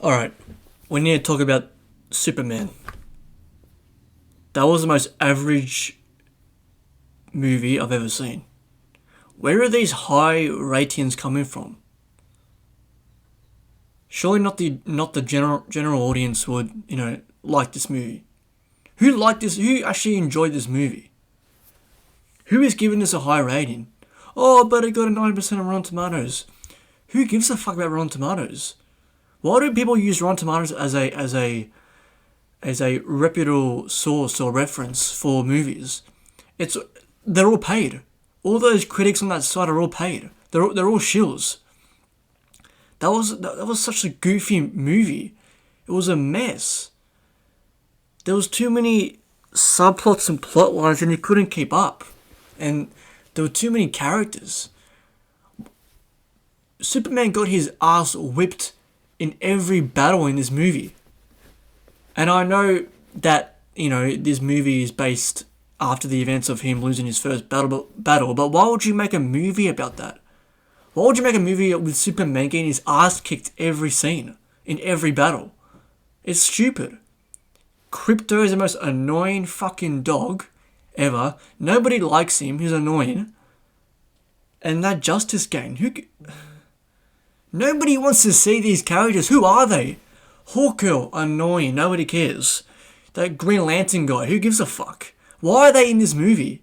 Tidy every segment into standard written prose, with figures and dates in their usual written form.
Alright, we need to talk about Superman. That was the most average movie I've ever seen. Where are these high ratings coming from? Surely not the general audience would, like this movie. Who liked this? Who actually enjoyed this movie? Who is giving this a high rating? Oh, but it got a 90% on Rotten Tomatoes. Who gives a fuck about Rotten Tomatoes? Why do people use Rotten Tomatoes as a reputable source or reference for movies? They're all paid. All those critics on that site are all paid. They're all shills. That was such a goofy movie. It was a mess. There was too many subplots and plot lines, and you couldn't keep up. And there were too many characters. Superman got his ass whipped in every battle in this movie. And I know that, this movie is based after the events of him losing his first battle, but why would you make a movie about that? Why would you make a movie with Superman getting his ass kicked every scene, in every battle? It's stupid. Krypto is the most annoying fucking dog ever. Nobody likes him, he's annoying. And that Justice Gang, nobody wants to see these characters. Who are they? Hawkgirl, annoying, nobody cares. That Green Lantern guy, who gives a fuck? Why are they in this movie?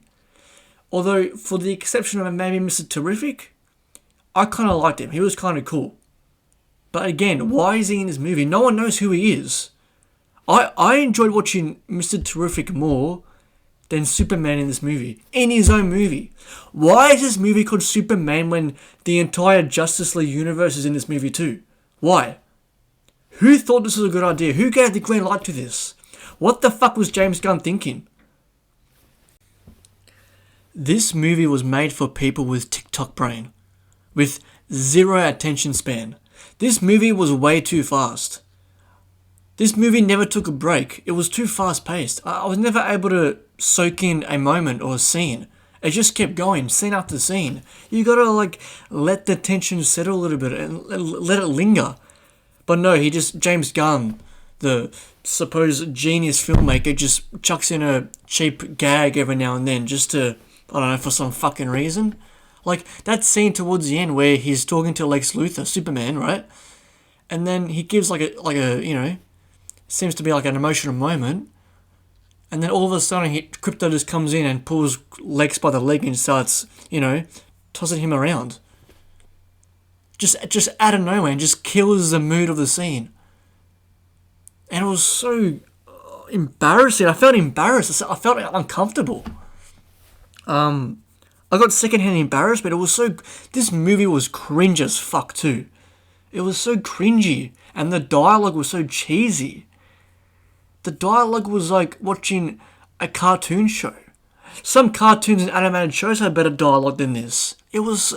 Although, for the exception of maybe Mr. Terrific, I kind of liked him. He was kind of cool. But again, why is he in this movie? No one knows who he is. I enjoyed watching Mr. Terrific more than Superman in this movie. In his own movie. Why is this movie called Superman when the entire Justice League universe is in this movie too? Why? Who thought this was a good idea? Who gave the green light to this? What the fuck was James Gunn thinking? This movie was made for people with TikTok brain. With zero attention span. This movie was way too fast. This movie never took a break. It was too fast paced. I was never able to soak in a moment or a scene. It just kept going, scene after scene. You gotta let the tension settle a little bit and let it linger. But no, James Gunn, the supposed genius filmmaker, just chucks in a cheap gag every now and then just to, I don't know, for some fucking reason. Like that scene towards the end where he's talking to Lex Luthor, Superman, right? And then he gives seems to be like an emotional moment. And then all of a sudden, Krypto just comes in and pulls Lex by the leg and starts, tossing him around. Just out of nowhere and just kills the mood of the scene. And it was so embarrassing. I felt embarrassed. I felt uncomfortable. I got secondhand embarrassed, but this movie was cringe as fuck too. It was so cringy, and the dialogue was so cheesy. The dialogue was like watching a cartoon show. Some cartoons and animated shows have better dialogue than this. It was,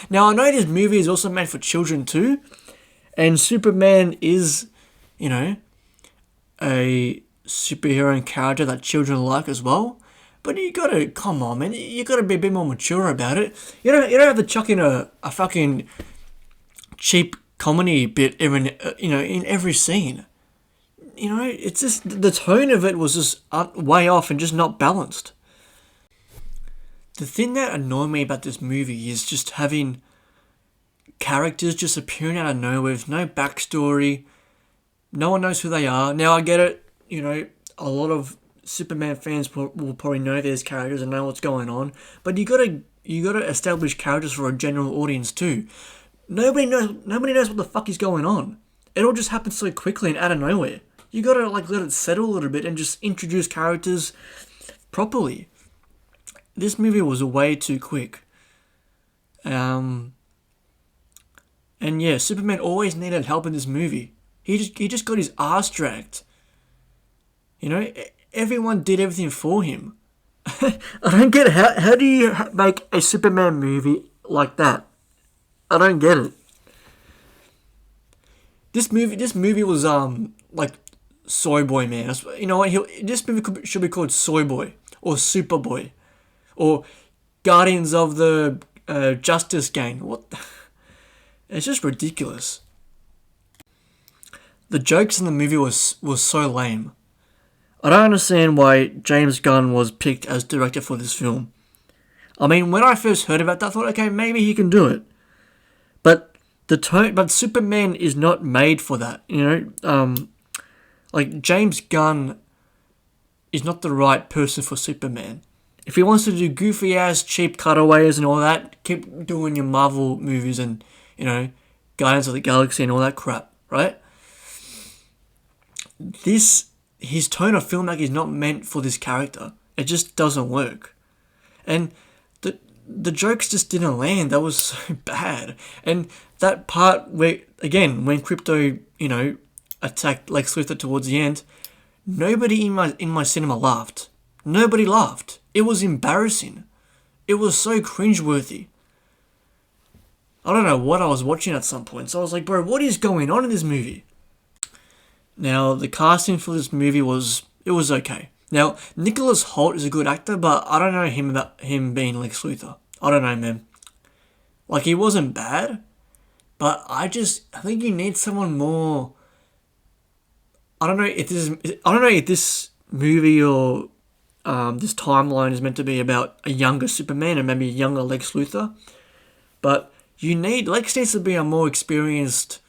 now I know this movie is also made for children too, and Superman is, a superhero character that children like as well. But come on, man, you gotta be a bit more mature about it. You don't have to chuck in a fucking cheap comedy bit in every scene. It's just, the tone of it was just way off and just not balanced. The thing that annoyed me about this movie is just having characters just appearing out of nowhere with no backstory. No one knows who they are. Now I get it, a lot of Superman fans will probably know these characters and know what's going on, but you gotta establish characters for a general audience too. Nobody knows what the fuck is going on. It all just happens so quickly and out of nowhere. You gotta let it settle a little bit and just introduce characters properly. This movie was way too quick. And yeah, Superman always needed help in this movie. He just got his ass dragged. Everyone did everything for him. I don't get it. How do you make a Superman movie like that? I don't get it. This movie was like Soy Boy, man. You know what? This movie should be called Soy Boy or Superboy or Guardians of the Justice Gang. What? It's just ridiculous. The jokes in the movie was so lame. I don't understand why James Gunn was picked as director for this film. I mean, when I first heard about that, I thought, okay, maybe he can do it. But but Superman is not made for that. Like James Gunn is not the right person for Superman. If he wants to do goofy ass cheap cutaways and all that, keep doing your Marvel movies and Guardians of the Galaxy and all that crap, right? His tone of filmmaking is not meant for this character. It just doesn't work. And the jokes just didn't land. That was so bad. And that part where, again, when Crypto, attacked Lex Luthor towards the end, nobody in my cinema laughed. Nobody laughed. It was embarrassing. It was so cringeworthy. I don't know what I was watching at some point. So I was like, bro, what is going on in this movie? Now, the casting for this movie was okay. Now, Nicholas Hoult is a good actor, but I don't know about him being Lex Luthor. I don't know, man. Like, he wasn't bad, but I think you need someone more. I don't know if this movie or this timeline is meant to be about a younger Superman and maybe a younger Lex Luthor, but Lex needs to be a more experienced,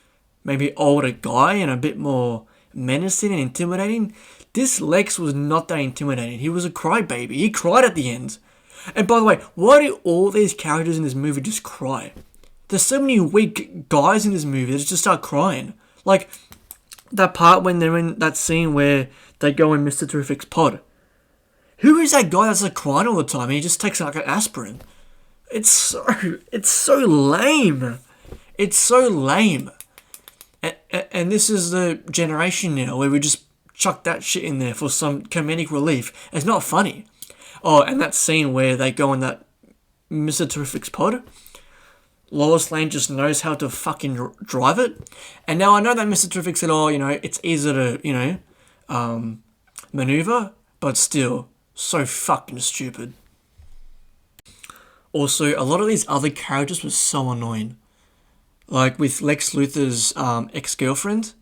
maybe older guy and a bit more menacing and intimidating. This Lex was not that intimidating. He was a crybaby. He cried at the end. And by the way, why do all these characters in this movie just cry? There's so many weak guys in this movie that just start crying. Like, that part when they're in that scene where they go in Mr. Terrific's pod. Who is that guy that's like crying all the time? He just takes like an aspirin. It's so lame. It's so lame. And this is the generation now where we just chuck that shit in there for some comedic relief. It's not funny. Oh, and that scene where they go in that Mr. Terrific's pod. Lois Lane just knows how to fucking drive it. And now I know that Mr. Terrific said, it's easier to, maneuver, but still, so fucking stupid. Also, a lot of these other characters were so annoying. Like with Lex Luthor's ex-girlfriend.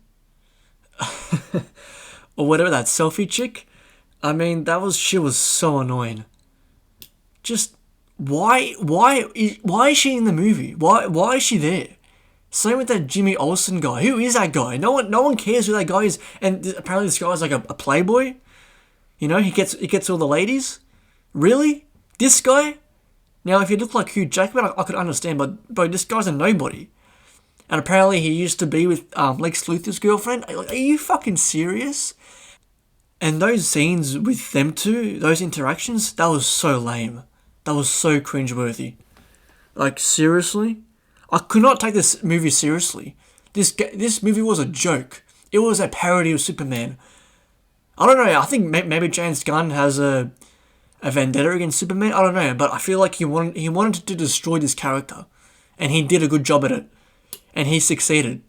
Or whatever, that selfie chick. I mean, she was so annoying. Just, why is she in the movie? Why is she there? Same with that Jimmy Olsen guy. Who is that guy? No one cares who that guy is. And apparently this guy's like a playboy. He gets all the ladies. Really? This guy? Now, if he looked like Hugh Jackman, I could understand, but this guy's a nobody. And apparently he used to be with Lex Luthor's girlfriend. Are you fucking serious? And those scenes with them two, those interactions, that was so lame. That was so cringeworthy. Like, seriously? I could not take this movie seriously. This movie was a joke. It was a parody of Superman. I don't know, I think maybe James Gunn has a vendetta against Superman. I don't know, but I feel like he wanted to destroy this character. And he did a good job at it. And he succeeded.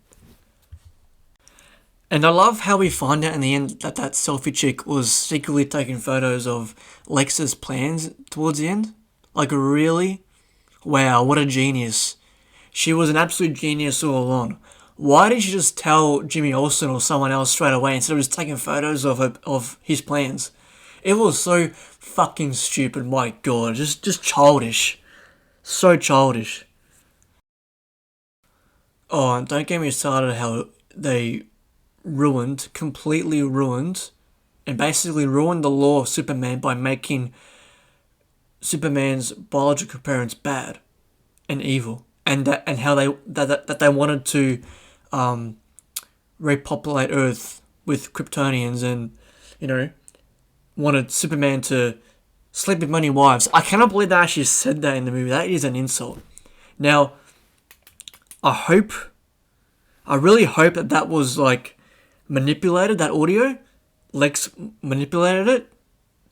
And I love how we find out in the end that selfie chick was secretly taking photos of Lex's plans towards the end. Like, really? Wow, what a genius. She was an absolute genius all along. Why did she just tell Jimmy Olsen or someone else straight away instead of just taking photos of his plans? It was so fucking stupid, my god. Just childish. So childish. Oh, and don't get me started how they completely ruined, and basically ruined the law of Superman by making Superman's biological parents bad and evil, and how they wanted to repopulate Earth with Kryptonians, and wanted Superman to sleep with many wives. I cannot believe they actually said that in the movie. That is an insult. Now, I really hope that was like manipulated, that audio. Lex manipulated it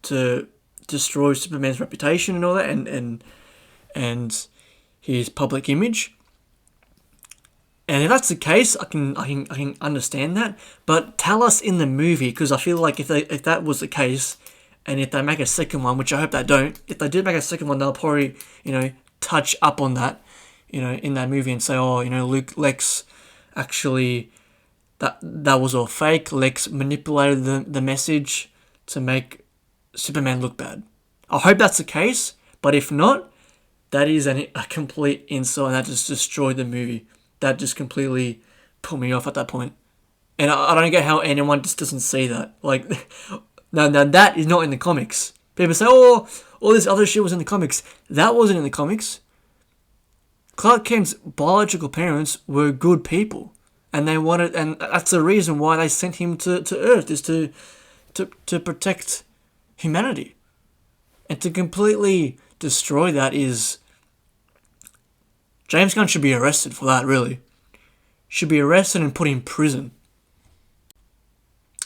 to destroy Superman's reputation and all that, and his public image. And if that's the case, I can understand that. But tell us in the movie, because I feel like if that was the case, and if they make a second one, which I hope they don't, if they did make a second one, they'll probably touch up on that, in that movie and say, Lex actually that was all fake. Lex manipulated the message to make Superman look bad. I hope that's the case, but if not, that is a complete insult, and that just destroyed the movie. That just completely put me off at that point. And I don't get how anyone just doesn't see that. Like, now that is not in the comics. People say, oh, all this other shit was in the comics. That wasn't in the comics. Clark Kent's biological parents were good people. And that's the reason why they sent him to Earth, is to protect humanity. And to completely destroy that is... James Gunn should be arrested for that, really. Should be arrested and put in prison.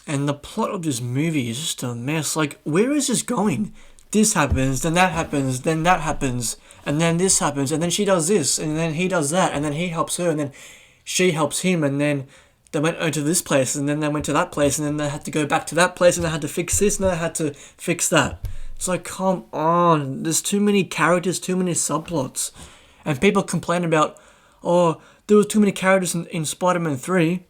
And the plot of this movie is just a mess. Like, where is this going? This happens, then that happens, then that happens, and then this happens, and then she does this, and then he does that, and then he helps her, and then she helps him, and then they went over to this place, and then they went to that place, and then they had to go back to that place, and they had to fix this, and they had to fix that. It's like, come on, there's too many characters, too many subplots. And people complain about, oh, there was too many characters in Spider-Man 3.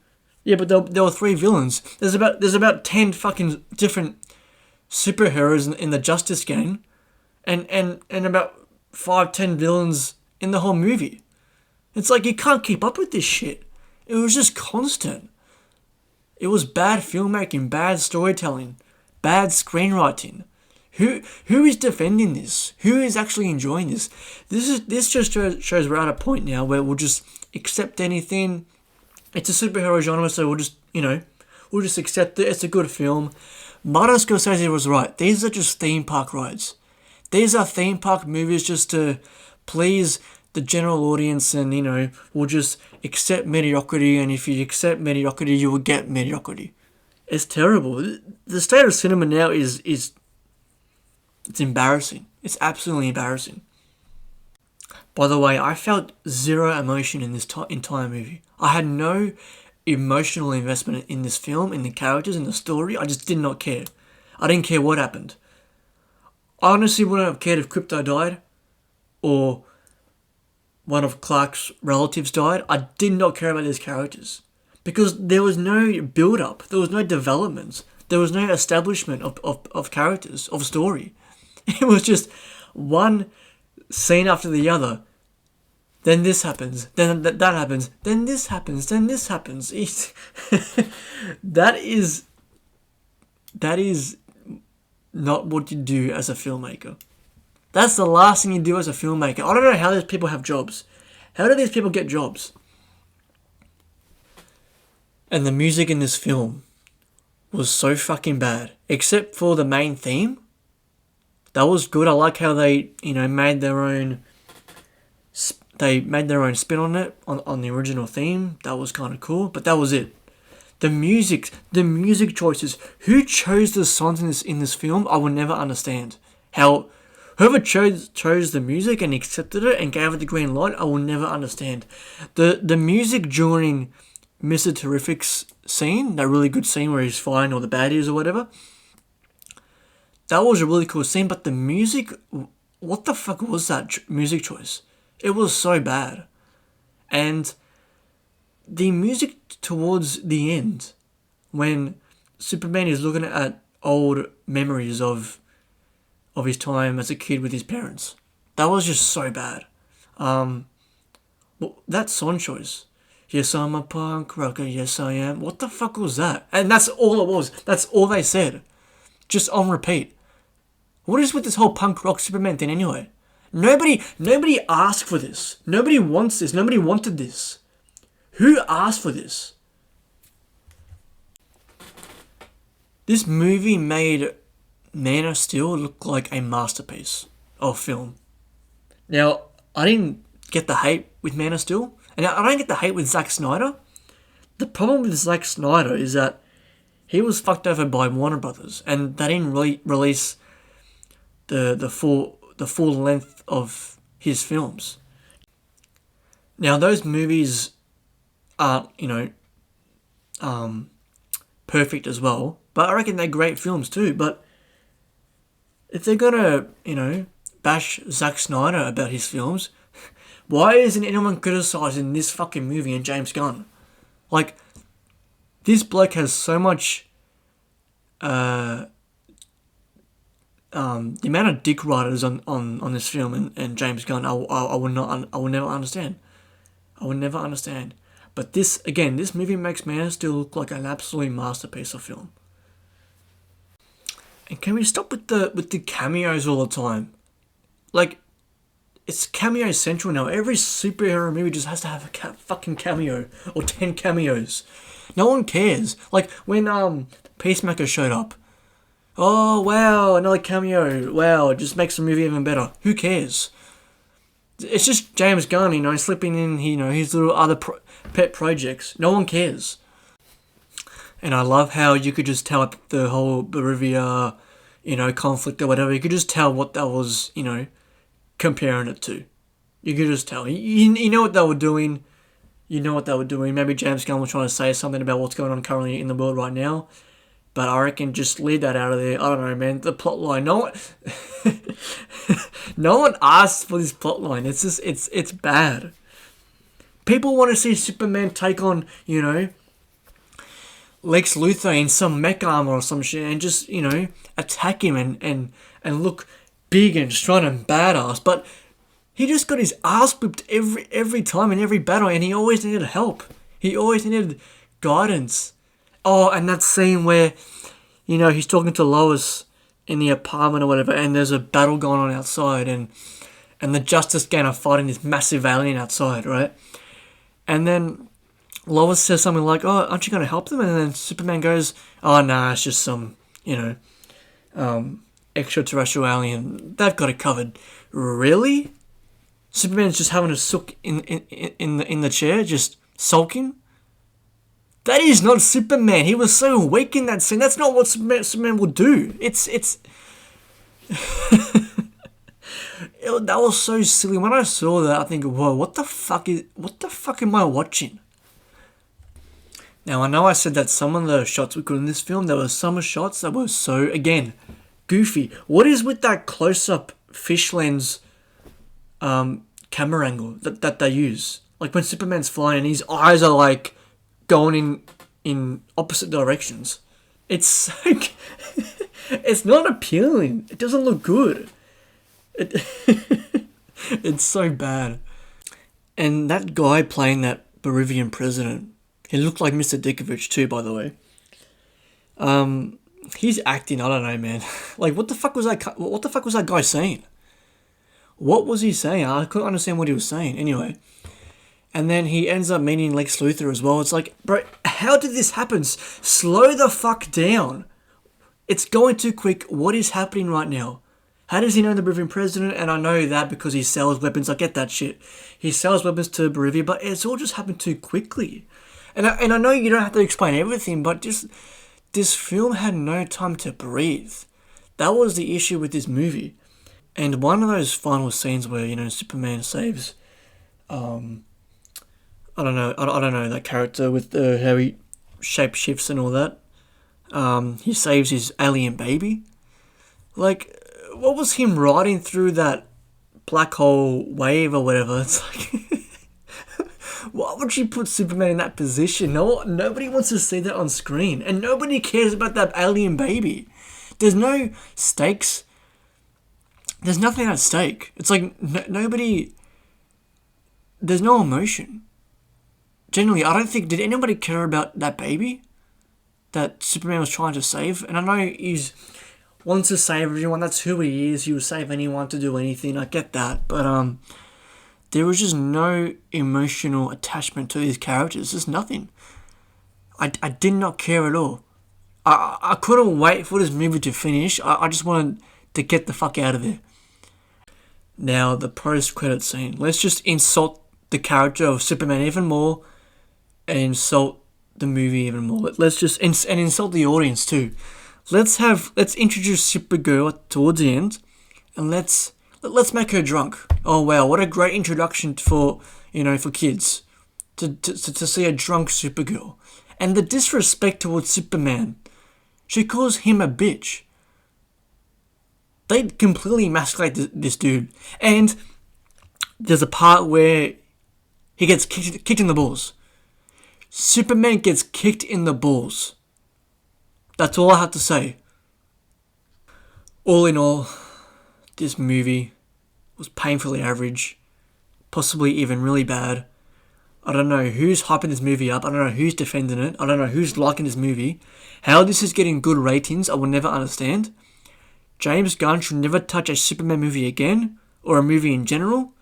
Yeah, but there were 3 villains. There's about 10 fucking different superheroes in the Justice Gang, and about 5-10 villains in the whole movie. It's like, you can't keep up with this shit. It was just constant. It was bad filmmaking, bad storytelling, bad screenwriting. Who is defending this? Who is actually enjoying this? This just shows we're at a point now where we'll just accept anything. It's a superhero genre, so we'll just accept it. It's a good film. Martin Scorsese was right. These are just theme park rides. These are theme park movies just to please the general audience, and we'll just accept mediocrity, and if you accept mediocrity, you will get mediocrity. It's terrible. The state of cinema now is it's embarrassing. It's absolutely embarrassing. By the way, I felt zero emotion in this entire movie. I had no emotional investment in this film, in the characters, in the story. I just did not care. I didn't care what happened. I honestly wouldn't have cared if Crypto died, or one of Clark's relatives died. I did not care about these characters, because there was no build-up. There was no development. There was no establishment of characters, of story. It was just one scene after the other. Then this happens, then that happens, then this happens, then this happens. That is not what you do as a filmmaker. That's the last thing you do as a filmmaker. I don't know how these people have jobs. How do these people get jobs? And the music in this film was so fucking bad. Except for the main theme. That was good. I like how they, made their own spin on it, on the original theme. That was kind of cool, but that was it. The music choices. Who chose the songs in this film? I will never understand. How whoever chose the music and accepted it and gave it the green light, I will never understand. The music during Mr. Terrific's scene, that really good scene where he's fighting all the baddies or whatever, that was a really cool scene, but the music, what the fuck was that music choice? It was so bad. And the music towards the end, when Superman is looking at old memories of his time as a kid with his parents, that was just so bad. That song choice, yes I'm a punk rocker, yes I am, what the fuck was that? And that's all it was. That's all they said. Just on repeat. What is with this whole punk rock Superman thing anyway? Nobody asked for this. Nobody wants this. Nobody wanted this. Who asked for this? This movie made Man of Steel look like a masterpiece of film. Now, I didn't get the hate with Man of Steel, and I don't get the hate with Zack Snyder. The problem with Zack Snyder is that he was fucked over by Warner Brothers, and they didn't really release the full length of his films. Now, those movies aren't, perfect as well, but I reckon they're great films too. But if they're gonna, bash Zack Snyder about his films, why isn't anyone criticizing this fucking movie and James Gunn? Like, This bloke has so much. The amount of dick riders on this film and James Gunn, I will never understand. I will never understand. But this movie makes Man of Steel look like an absolute masterpiece of film. And can we stop with the cameos all the time? Like, it's cameo central now. Every superhero movie just has to have a fucking cameo or 10 cameos. No one cares. Like when Peacemaker showed up. Oh wow, another cameo. Wow, it just makes the movie even better. Who cares? It's just James Gunn, slipping in, his little other pet projects. No one cares. And I love how you could just tell the whole Bolivia, conflict or whatever. You could just tell what that was, comparing it to. You could just tell. You know what they were doing. You know what they were doing. Maybe James Gunn was trying to say something about what's going on currently in the world right now. But I reckon just leave that out of there. I don't know, man. The plot line. No one asked for this plot line. It's just, it's bad. People want to see Superman take on, Lex Luthor in some mech armor or some shit and just, attack him and look big and strong and badass. But he just got his ass whipped every time in every battle, and he always needed help. He always needed guidance. Oh, and that scene where, he's talking to Lois in the apartment or whatever, and there's a battle going on outside, and the Justice Gang are fighting this massive alien outside, right? And then Lois says something like, "Oh, aren't you going to help them?" And then Superman goes, "Oh, nah, it's just some, extraterrestrial alien. They've got it covered." Really? Superman's just having a sook in the chair, just sulking? That is not Superman. He was so weak in that scene. That's not what Superman would do. It's that was so silly. When I saw that, I think, whoa, what the fuck am I watching? Now, I know I said that some of the shots were good in this film. There were some shots that were so, again, goofy. What is with that close-up fish lens camera angle that they use? Like when Superman's flying and his eyes are like going in opposite directions. It's like, it's not appealing. It doesn't look good. It's so bad. And that guy playing that Bolivian president, he looked like Mr. Dickovich too, by the way. He's acting, I don't know, man. Like, what the fuck was that guy saying? What was he saying? I couldn't understand what he was saying. Anyway. And then he ends up meeting Lex Luthor as well. It's like, bro, how did this happen? Slow the fuck down. It's going too quick. What is happening right now? How does he know the Bolivian president? And I know that because he sells weapons. I get that shit. He sells weapons to Bolivia, but it's all just happened too quickly. And I know you don't have to explain everything, but just this film had no time to breathe. That was the issue with this movie. And one of those final scenes where, Superman saves, I don't know that character with how he shapeshifts and all that. He saves his alien baby. Like, what was him riding through that black hole wave or whatever? It's like, why would you put Superman in that position? Nobody wants to see that on screen, and nobody cares about that alien baby. There's no stakes. There's nothing at stake. It's like nobody. There's no emotion. Generally, I don't think, did anybody care about that baby that Superman was trying to save? And I know he wants to save everyone. That's who he is. He will save anyone to do anything. I get that. But there was just no emotional attachment to these characters. Just nothing. I did not care at all. I couldn't wait for this movie to finish. I just wanted to get the fuck out of there. Now, the post-credit scene. Let's just insult the character of Superman even more and insult the movie even more. Let's just and insult the audience too. Let's introduce Supergirl towards the end, and let's make her drunk. Oh wow, what a great introduction for kids to see a drunk Supergirl. And the disrespect towards Superman. She calls him a bitch. They completely emasculate this dude. And there's a part where he gets kicked in the balls. Superman gets kicked in the balls. That's all I have to say. All in all, this movie was painfully average, possibly even really bad. I don't know who's hyping this movie up. I don't know who's defending it. I don't know who's liking this movie. How this is getting good ratings, I will never understand. James Gunn should never touch a Superman movie again, or a movie in general.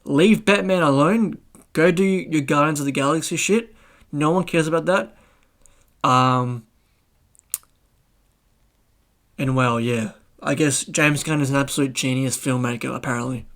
Leave Batman alone. Go do your Guardians of the Galaxy shit. No one cares about that. And well, yeah. I guess James Gunn is an absolute genius filmmaker, apparently.